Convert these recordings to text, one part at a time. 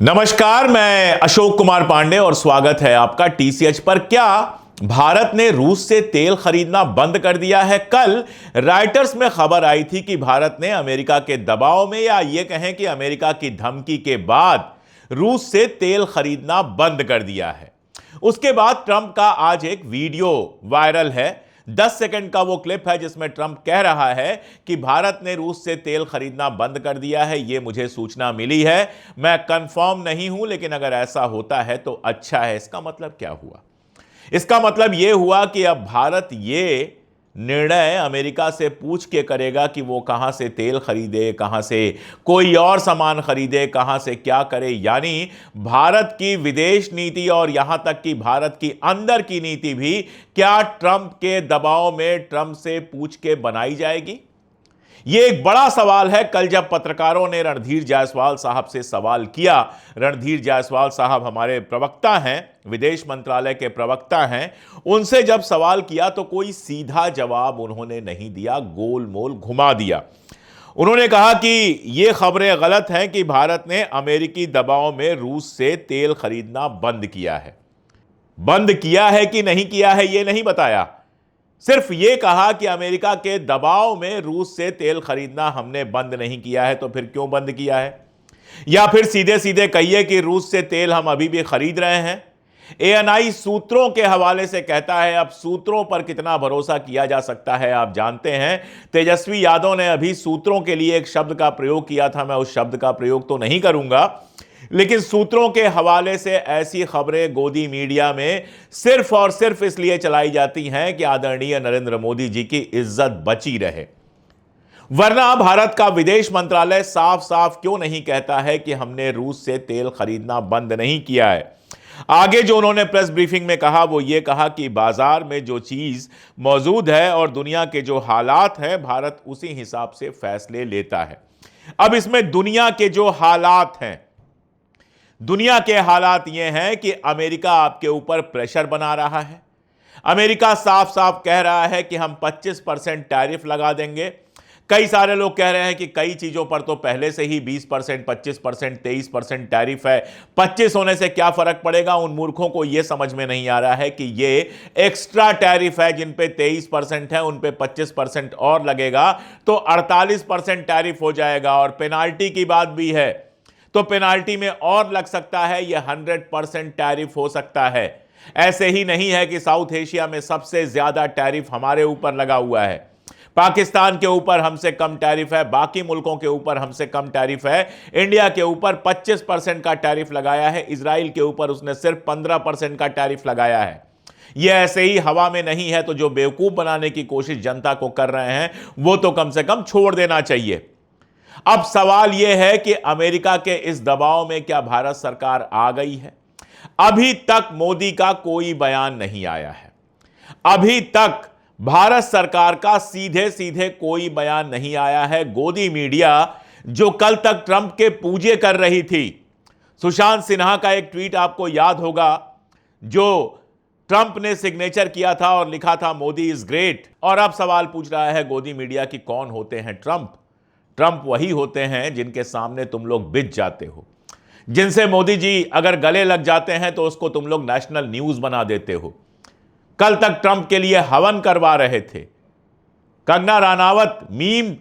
नमस्कार, मैं अशोक कुमार पांडे और स्वागत है आपका टीसीएच पर। क्या भारत ने रूस से तेल खरीदना बंद कर दिया है? कल रॉयटर्स में खबर आई थी कि भारत ने अमेरिका के दबाव में, या ये कहें कि अमेरिका की धमकी के बाद, रूस से तेल खरीदना बंद कर दिया है। उसके बाद ट्रंप का आज एक वीडियो वायरल है। 10 सेकंड का वो क्लिप है जिसमें ट्रंप कह रहा है कि भारत ने रूस से तेल खरीदना बंद कर दिया है। ये मुझे सूचना मिली है, मैं कंफर्म नहीं हूं, लेकिन अगर ऐसा होता है तो अच्छा है। इसका मतलब क्या हुआ? इसका मतलब यह हुआ कि अब भारत ये निर्णय अमेरिका से पूछ के करेगा कि वो कहां से तेल खरीदे, कहां से कोई और सामान खरीदे, कहां से क्या करे। यानी भारत की विदेश नीति और यहां तक कि भारत की अंदर की नीति भी क्या ट्रंप के दबाव में ट्रंप से पूछ के बनाई जाएगी? यह एक बड़ा सवाल है। कल जब पत्रकारों ने रणधीर जायसवाल साहब से सवाल किया, रणधीर जायसवाल साहब हमारे प्रवक्ता हैं, विदेश मंत्रालय के प्रवक्ता हैं, उनसे जब सवाल किया तो कोई सीधा जवाब उन्होंने नहीं दिया, गोल मोल घुमा दिया। उन्होंने कहा कि यह खबरें गलत हैं कि भारत ने अमेरिकी दबाव में रूस से तेल खरीदना बंद किया है। बंद किया है कि नहीं किया है यह नहीं बताया, सिर्फ यह कहा कि अमेरिका के दबाव में रूस से तेल खरीदना हमने बंद नहीं किया है। तो फिर क्यों बंद किया है? या फिर सीधे सीधे कहिए कि रूस से तेल हम अभी भी खरीद रहे हैं। एएनआई सूत्रों के हवाले से कहता है। अब सूत्रों पर कितना भरोसा किया जा सकता है आप जानते हैं। तेजस्वी यादव ने अभी सूत्रों के लिए एक शब्द का प्रयोग किया था, मैं उस शब्द का प्रयोग तो नहीं करूंगा, लेकिन सूत्रों के हवाले से ऐसी खबरें गोदी मीडिया में सिर्फ और सिर्फ इसलिए चलाई जाती हैं कि आदरणीय नरेंद्र मोदी जी की इज्जत बची रहे। वरना भारत का विदेश मंत्रालय साफ साफ क्यों नहीं कहता है कि हमने रूस से तेल खरीदना बंद नहीं किया है? आगे जो उन्होंने प्रेस ब्रीफिंग में कहा वो ये कहा कि बाजार में जो चीज मौजूद है और दुनिया के जो हालात हैं, भारत उसी हिसाब से फैसले लेता है। अब इसमें दुनिया के जो हालात हैं, दुनिया के हालात ये हैं कि अमेरिका आपके ऊपर प्रेशर बना रहा है। अमेरिका साफ साफ कह रहा है कि हम 25% टैरिफ लगा देंगे। कई सारे लोग कह रहे हैं कि कई चीजों पर तो पहले से ही 20%, 25%, 23% टैरिफ है। 25 होने से क्या फर्क पड़ेगा? उन मूर्खों को यह समझ में नहीं आ रहा है कि यह एक्स्ट्रा टैरिफ है। जिन पे 23% है उन पे 25% और लगेगा तो 48% टैरिफ हो जाएगा। और पेनाल्टी की बात भी है तो पेनाल्टी में और लग सकता है, यह 100% टैरिफ हो सकता है। ऐसे ही नहीं है कि साउथ एशिया में सबसे ज्यादा टैरिफ हमारे ऊपर लगा हुआ है। पाकिस्तान के ऊपर हमसे कम टैरिफ है, बाकी मुल्कों के ऊपर हमसे कम टैरिफ है। इंडिया के ऊपर 25% का टैरिफ लगाया है, इजराइल के ऊपर उसने सिर्फ 15% का टैरिफ लगाया है। यह ऐसे ही हवा में नहीं है, तो जो बेवकूफ बनाने की कोशिश जनता को कर रहे हैं वो तो कम से कम छोड़ देना चाहिए। अब सवाल यह है कि अमेरिका के इस दबाव में क्या भारत सरकार आ गई है? अभी तक मोदी का कोई बयान नहीं आया है। अभी तक भारत सरकार का सीधे सीधे कोई बयान नहीं आया है। गोदी मीडिया जो कल तक ट्रंप के पूजे कर रही थी, सुशांत सिन्हा का एक ट्वीट आपको याद होगा जो ट्रंप ने सिग्नेचर किया था और लिखा था मोदी इज ग्रेट। और अब सवाल पूछ रहा है गोदी मीडिया की कौन होते हैं ट्रंप? ट्रंप वही होते हैं जिनके सामने तुम लोग बिछ जाते हो, जिनसे मोदी जी अगर गले लग जाते हैं तो उसको तुम लोग नेशनल न्यूज बना देते हो। कल तक ट्रंप के लिए हवन करवा रहे थे। कंगना रानावत मीम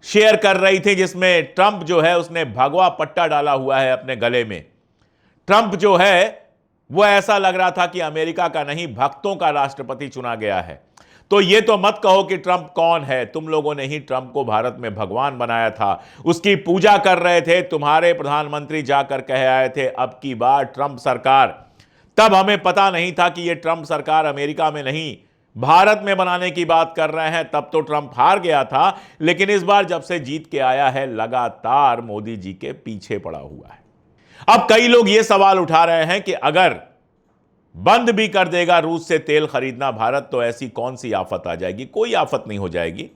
शेयर कर रही थी जिसमें ट्रंप जो है उसने भगवा पट्टा डाला हुआ है अपने गले में। ट्रंप जो है वो ऐसा लग रहा था कि अमेरिका का नहीं, भक्तों का राष्ट्रपति चुना गया है। तो ये तो मत कहो कि ट्रंप कौन है। तुम लोगों ने ही ट्रंप को भारत में भगवान बनाया था, उसकी पूजा कर रहे थे। तुम्हारे प्रधानमंत्री जाकर कह आए थे अब की बार ट्रंप सरकार। तब हमें पता नहीं था कि ये ट्रंप सरकार अमेरिका में नहीं भारत में बनाने की बात कर रहे हैं। तब तो ट्रंप हार गया था, लेकिन इस बार जब से जीत के आया है लगातार मोदी जी के पीछे पड़ा हुआ है। अब कई लोग ये सवाल उठा रहे हैं कि अगर बंद भी कर देगा रूस से तेल खरीदना भारत, तो ऐसी कौन सी आफत आ जाएगी? कोई आफत नहीं हो जाएगी,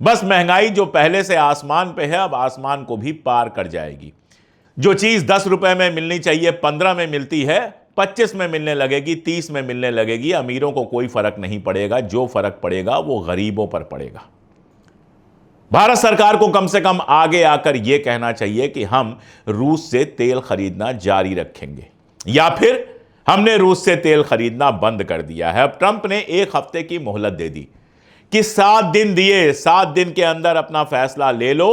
बस महंगाई जो पहले से आसमान पे है अब आसमान को भी पार कर जाएगी। जो चीज 10 रुपए में मिलनी चाहिए 15 में मिलती है, 25 में मिलने लगेगी, 30 में मिलने लगेगी। अमीरों को कोई फर्क नहीं पड़ेगा, जो फर्क पड़ेगा वो गरीबों पर पड़ेगा। भारत सरकार को कम से कम आगे आकर यह कहना चाहिए कि हम रूस से तेल खरीदना जारी रखेंगे या फिर हमने रूस से तेल खरीदना बंद कर दिया है। अब ट्रंप ने एक हफ्ते की मोहलत दे दी कि 7 दिन दिए, 7 दिन के अंदर अपना फैसला ले लो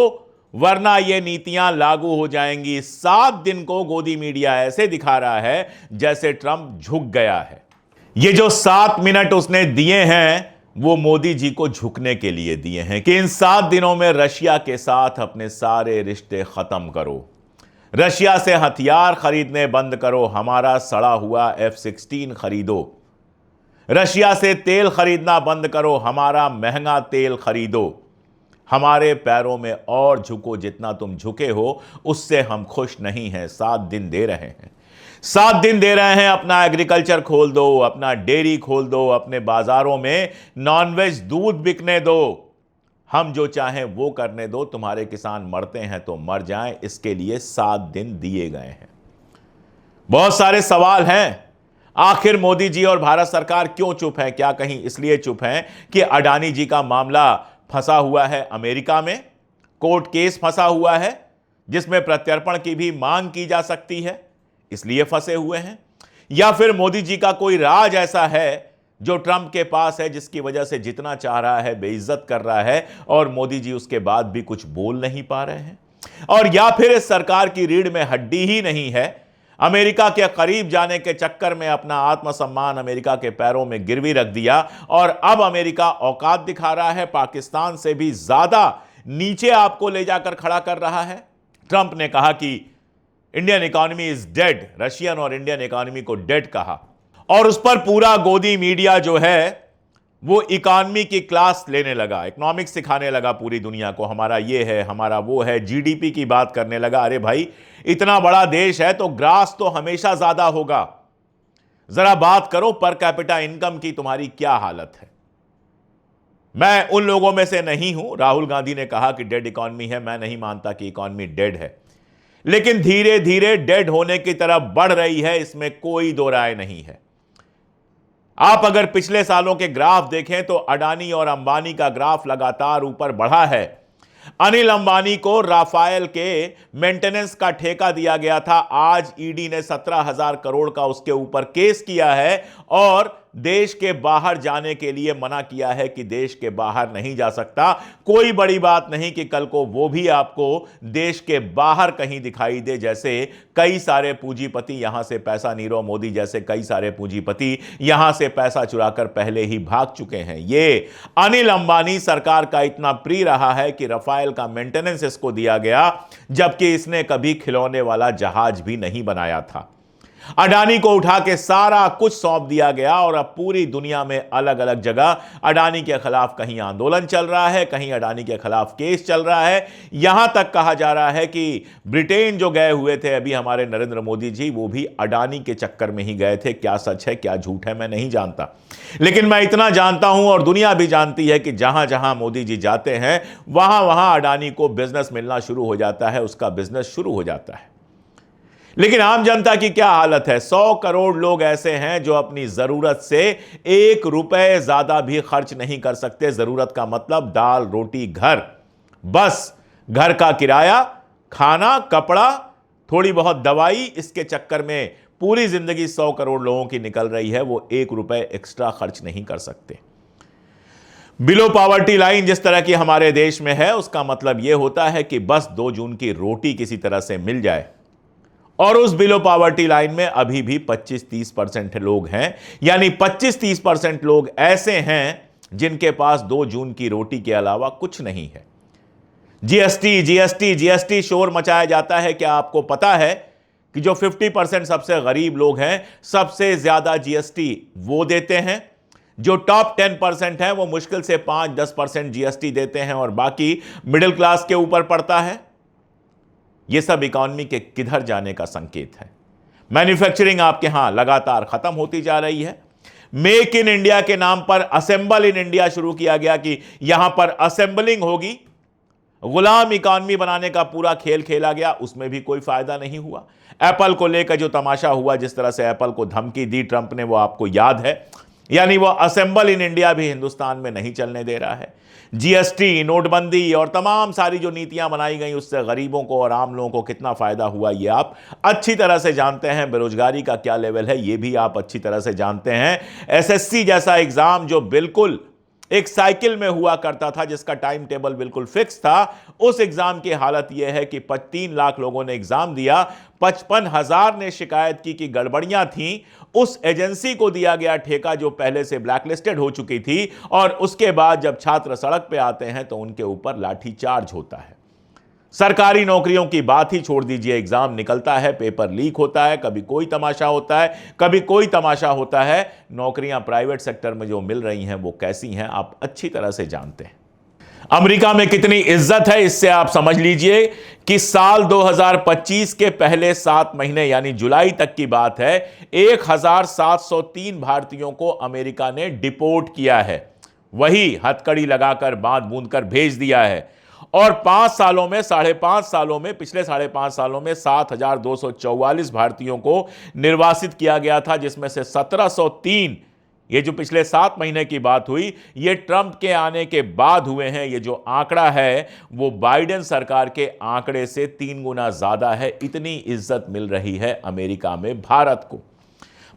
वरना ये नीतियां लागू हो जाएंगी। 7 दिन को गोदी मीडिया ऐसे दिखा रहा है जैसे ट्रंप झुक गया है। ये जो 7 मिनट उसने दिए हैं वो मोदी जी को झुकने के लिए दिए हैं कि इन 7 दिनों में रशिया के साथ अपने सारे रिश्ते खत्म करो, रशिया से हथियार खरीदने बंद करो, हमारा सड़ा हुआ F-16 खरीदो, रशिया से तेल खरीदना बंद करो, हमारा महंगा तेल खरीदो, हमारे पैरों में और झुको, जितना तुम झुके हो उससे हम खुश नहीं हैं। 7 दिन दे रहे हैं, 7 दिन दे रहे हैं। अपना एग्रीकल्चर खोल दो, अपना डेयरी खोल दो, अपने बाजारों में नॉनवेज दूध बिकने दो, हम जो चाहें वो करने दो, तुम्हारे किसान मरते हैं तो मर जाएं, इसके लिए 7 दिन दिए गए हैं। बहुत सारे सवाल हैं, आखिर मोदी जी और भारत सरकार क्यों चुप है? क्या कहीं इसलिए चुप हैं कि अडानी जी का मामला फंसा हुआ है अमेरिका में, कोर्ट केस फंसा हुआ है जिसमें प्रत्यर्पण की भी मांग की जा सकती है, इसलिए फंसे हुए हैं? या फिर मोदी जी का कोई राज ऐसा है जो ट्रंप के पास है जिसकी वजह से जितना चाह रहा है बेइज्जत कर रहा है और मोदी जी उसके बाद भी कुछ बोल नहीं पा रहे हैं? और या फिर इस सरकार की रीढ़ में हड्डी ही नहीं है, अमेरिका के करीब जाने के चक्कर में अपना आत्मसम्मान अमेरिका के पैरों में गिरवी रख दिया और अब अमेरिका औकात दिखा रहा है, पाकिस्तान से भी ज्यादा नीचे आपको ले जाकर खड़ा कर रहा है। ट्रंप ने कहा कि Indian economy is dead, Russian और इंडियन इकोनॉमी को डेड कहा और उस पर पूरा गोदी मीडिया जो है वो इकोनॉमी की क्लास लेने लगा, इकोनॉमिक्स सिखाने लगा पूरी दुनिया को, हमारा ये है, हमारा वो है, जीडीपी की बात करने लगा। अरे भाई, इतना बड़ा देश है तो ग्रास तो हमेशा ज्यादा होगा, जरा बात करो पर कैपिटा इनकम की, तुम्हारी क्या हालत है? मैं उन लोगों में से नहीं हूं, राहुल गांधी ने कहा कि डेड इकोनॉमी है, मैं नहीं मानता कि इकोनॉमी डेड है, लेकिन धीरे धीरे डेड होने की तरफ बढ़ रही है, इसमें कोई दो राय नहीं है। आप अगर पिछले सालों के ग्राफ देखें तो अडानी और अंबानी का ग्राफ लगातार ऊपर बढ़ा है। अनिल अंबानी को राफेल के मेंटेनेंस का ठेका दिया गया था, आज ईडी ने 17,000 करोड़ का उसके ऊपर केस किया है और देश के बाहर जाने के लिए मना किया है कि देश के बाहर नहीं जा सकता। कोई बड़ी बात नहीं कि कल को वो भी आपको देश के बाहर कहीं दिखाई दे, जैसे कई सारे पूंजीपति यहां से पैसा, नीरव मोदी जैसे कई सारे पूंजीपति यहां से पैसा चुराकर पहले ही भाग चुके हैं। ये अनिल अंबानी सरकार का इतना प्रिय रहा है कि राफेल का मेंटेनेंस इसको दिया गया, जबकि इसने कभी खिलौने वाला जहाज भी नहीं बनाया था। अडानी को उठा के सारा कुछ सौंप दिया गया और अब पूरी दुनिया में अलग अलग जगह अडानी के खिलाफ कहीं आंदोलन चल रहा है, कहीं अडानी के खिलाफ केस चल रहा है। यहां तक कहा जा रहा है कि ब्रिटेन जो गए हुए थे अभी हमारे नरेंद्र मोदी जी, वो भी अडानी के चक्कर में ही गए थे। क्या सच है क्या झूठ है मैं नहीं जानता, लेकिन मैं इतना जानता हूं और दुनिया भी जानती है कि जहां जहां मोदी जी जाते हैं वहां वहां अडानी को बिजनेस मिलना शुरू हो जाता है, उसका बिजनेस शुरू हो जाता है। लेकिन आम जनता की क्या हालत है? 100 करोड़ लोग ऐसे हैं जो अपनी जरूरत से 1 रुपए ज्यादा भी खर्च नहीं कर सकते। जरूरत का मतलब दाल रोटी घर, बस घर का किराया, खाना, कपड़ा, थोड़ी बहुत दवाई, इसके चक्कर में पूरी जिंदगी 100 करोड़ लोगों की निकल रही है। वो 1 रुपए एक्स्ट्रा खर्च नहीं कर सकते। बिलो पॉवर्टी लाइन जिस तरह की हमारे देश में है, उसका मतलब यह होता है कि बस 2 जून की रोटी किसी तरह से मिल जाए, और उस बिलो पॉवर्टी लाइन में अभी भी 25-30% लोग हैं, यानी 25-30% लोग ऐसे हैं जिनके पास 2 जून की रोटी के अलावा कुछ नहीं है। जीएसटी जीएसटी जीएसटी शोर मचाया जाता है। क्या आपको पता है कि जो 50% सबसे गरीब लोग हैं, सबसे ज्यादा जीएसटी वो देते हैं? जो टॉप 10% है वो मुश्किल से 5-10% जीएसटी देते हैं और बाकी मिडिल क्लास के ऊपर पड़ता है। यह सब इकोनॉमी के किधर जाने का संकेत है। मैन्युफैक्चरिंग आपके यहां लगातार खत्म होती जा रही है। मेक इन इंडिया के नाम पर असेंबल इन इंडिया शुरू किया गया कि यहां पर असेंबलिंग होगी। गुलाम इकोनॉमी बनाने का पूरा खेल खेला गया, उसमें भी कोई फायदा नहीं हुआ। एप्पल को लेकर जो तमाशा हुआ, जिस तरह से एप्पल को धमकी दी ट्रंप ने, वो आपको याद है। यानी वो असेंबल इन इंडिया भी हिंदुस्तान में नहीं चलने दे रहा है। जीएसटी, नोटबंदी और तमाम सारी जो नीतियां बनाई गई उससे गरीबों को और आम लोगों को कितना फायदा हुआ ये आप अच्छी तरह से जानते हैं। बेरोजगारी का क्या लेवल है ये भी आप अच्छी तरह से जानते हैं। एसएससी जैसा एग्जाम जो बिल्कुल एक साइकिल में हुआ करता था, जिसका टाइम टेबल बिल्कुल फिक्स था, उस एग्जाम की हालत यह है कि 3 लाख लोगों ने एग्जाम दिया, 55,000 ने शिकायत की कि गड़बड़ियां थीं। उस एजेंसी को दिया गया ठेका जो पहले से ब्लैकलिस्टेड हो चुकी थी, और उसके बाद जब छात्र सड़क पे आते हैं तो उनके ऊपर लाठीचार्ज होता है। सरकारी नौकरियों की बात ही छोड़ दीजिए, एग्जाम निकलता है, पेपर लीक होता है, कभी कोई तमाशा होता है, कभी कोई तमाशा होता है। नौकरियां प्राइवेट सेक्टर में जो मिल रही हैं वो कैसी हैं आप अच्छी तरह से जानते हैं। अमेरिका में कितनी इज्जत है इससे आप समझ लीजिए कि साल 2025 के पहले 7 महीने यानी जुलाई तक की बात है, 1703 भारतीयों को अमेरिका ने डिपोर्ट किया है, वही हथकड़ी लगाकर बांध बूंद कर भेज दिया है। और 5 सालों में, पिछले 5.5 सालों में 7,244 भारतीयों को निर्वासित किया गया था, जिसमें से 1703, ये जो पिछले 7 महीने की बात हुई, ये ट्रंप के आने के बाद हुए हैं। ये जो आंकड़ा है वो बाइडेन सरकार के आंकड़े से 3 गुना ज्यादा है। इतनी इज्जत मिल रही है अमेरिका में भारत को।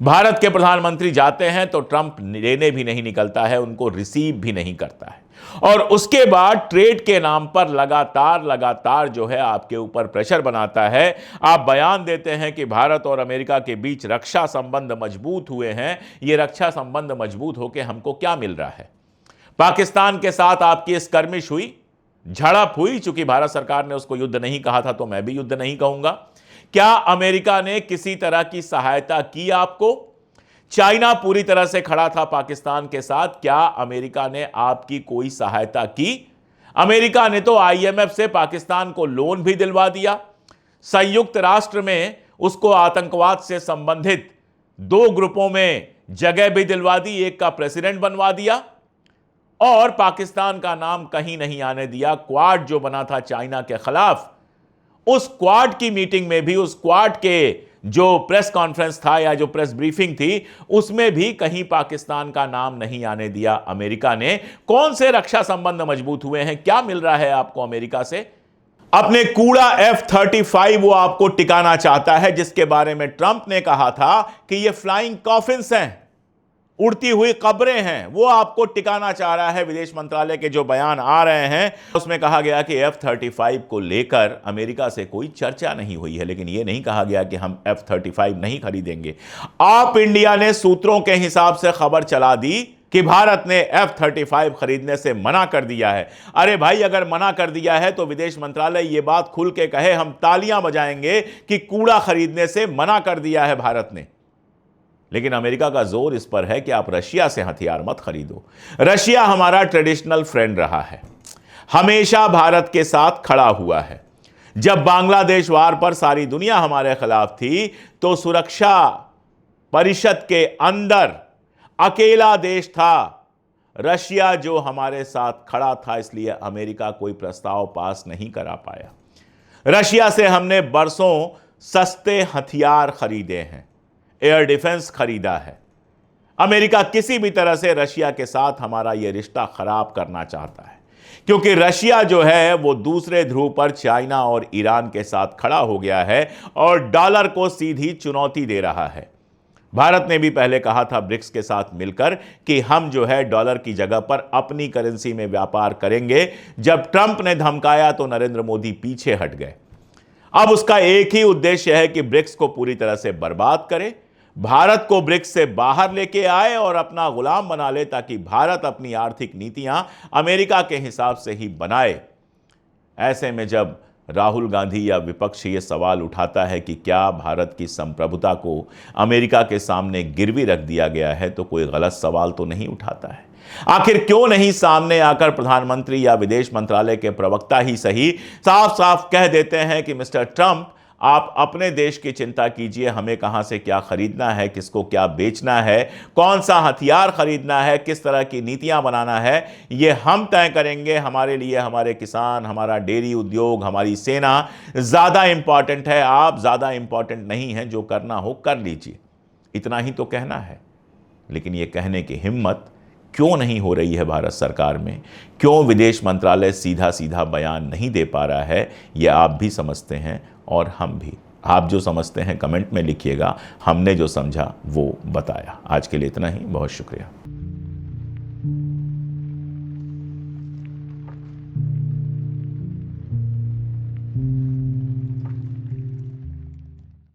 भारत के प्रधानमंत्री जाते हैं तो ट्रंप लेने भी नहीं निकलता है, उनको रिसीव भी नहीं करता है, और उसके बाद ट्रेड के नाम पर लगातार जो है आपके ऊपर प्रेशर बनाता है। आप बयान देते हैं कि भारत और अमेरिका के बीच रक्षा संबंध मजबूत हुए हैं। ये रक्षा संबंध मजबूत होकर हमको क्या मिल रहा है? पाकिस्तान के साथ आपकी स्कर्मिश हुई, झड़प हुई, चूंकि भारत सरकार ने उसको युद्ध नहीं कहा था तो मैं भी युद्ध नहीं कहूंगा। क्या अमेरिका ने किसी तरह की सहायता की आपको? चाइना पूरी तरह से खड़ा था पाकिस्तान के साथ, क्या अमेरिका ने आपकी कोई सहायता की? अमेरिका ने तो आईएमएफ से पाकिस्तान को लोन भी दिलवा दिया, संयुक्त राष्ट्र में उसको आतंकवाद से संबंधित 2 ग्रुपों में जगह भी दिलवा दी, एक का प्रेसिडेंट बनवा दिया, और पाकिस्तान का नाम कहीं नहीं आने दिया। क्वाड जो बना था चाइना के खिलाफ, उस क्वाड की मीटिंग में भी, उस क्वाड के जो प्रेस कॉन्फ्रेंस था या जो प्रेस ब्रीफिंग थी, उसमें भी कहीं पाकिस्तान का नाम नहीं आने दिया अमेरिका ने। कौन से रक्षा संबंध मजबूत हुए हैं? क्या मिल रहा है आपको अमेरिका से? अपने कूड़ा F-35 वो आपको टिकाना चाहता है, जिसके बारे में ट्रंप ने कहा था कि ये फ्लाइंग कॉफिन्स हैं, उड़ती हुई कब्रें हैं, वो आपको टिकाना चाह रहा है। विदेश मंत्रालय के जो बयान आ रहे हैं उसमें कहा गया कि F-35 को लेकर अमेरिका से कोई चर्चा नहीं हुई है, लेकिन यह नहीं कहा गया कि हम F-35 नहीं खरीदेंगे। आप इंडिया ने सूत्रों के हिसाब से खबर चला दी कि भारत ने F-35 खरीदने से मना कर दिया है। अरे भाई, अगर मना कर दिया है तो विदेश मंत्रालय यह बात खुल के कहे, हम तालियां बजाएंगे कि कूड़ा खरीदने से मना कर दिया है भारत ने। लेकिन अमेरिका का जोर इस पर है कि आप रशिया से हथियार मत खरीदो। रशिया हमारा ट्रेडिशनल फ्रेंड रहा है, हमेशा भारत के साथ खड़ा हुआ है। जब बांग्लादेश वार पर सारी दुनिया हमारे खिलाफ थी तो सुरक्षा परिषद के अंदर अकेला देश था रशिया जो हमारे साथ खड़ा था, इसलिए अमेरिका कोई प्रस्ताव पास नहीं करा पाया। रशिया से हमने बरसों सस्ते हथियार खरीदे हैं, एयर डिफेंस खरीदा है। अमेरिका किसी भी तरह से रशिया के साथ हमारा यह रिश्ता खराब करना चाहता है, क्योंकि रशिया जो है वो दूसरे ध्रुव पर चाइना और ईरान के साथ खड़ा हो गया है और डॉलर को सीधी चुनौती दे रहा है। भारत ने भी पहले कहा था ब्रिक्स के साथ मिलकर कि हम जो है डॉलर की जगह पर अपनी करेंसी में व्यापार करेंगे। जब ट्रंप ने धमकाया तो नरेंद्र मोदी पीछे हट गए। अब उसका एक ही उद्देश्य है कि ब्रिक्स को पूरी तरह से बर्बाद करे, भारत को ब्रिक्स से बाहर लेके आए और अपना गुलाम बना ले, ताकि भारत अपनी आर्थिक नीतियां अमेरिका के हिसाब से ही बनाए। ऐसे में जब राहुल गांधी या विपक्ष ये सवाल उठाता है कि क्या भारत की संप्रभुता को अमेरिका के सामने गिरवी रख दिया गया है, तो कोई गलत सवाल तो नहीं उठाता है। आखिर क्यों नहीं सामने आकर प्रधानमंत्री या विदेश मंत्रालय के प्रवक्ता ही सही साफ साफ कह देते हैं कि मिस्टर ट्रंप, आप अपने देश की चिंता कीजिए, हमें कहां से क्या खरीदना है, किसको क्या बेचना है, कौन सा हथियार खरीदना है, किस तरह की नीतियां बनाना है, यह हम तय करेंगे। हमारे लिए हमारे किसान, हमारा डेयरी उद्योग, हमारी सेना ज्यादा इंपॉर्टेंट है, आप ज्यादा इंपॉर्टेंट नहीं हैं, जो करना हो कर लीजिए। इतना ही तो कहना है। लेकिन ये कहने की हिम्मत क्यों नहीं हो रही है भारत सरकार में? क्यों विदेश मंत्रालय सीधा सीधा बयान नहीं दे पा रहा है? ये आप भी समझते हैं और हम भी। आप जो समझते हैं कमेंट में लिखिएगा, हमने जो समझा वो बताया। आज के लिए इतना ही, बहुत शुक्रिया।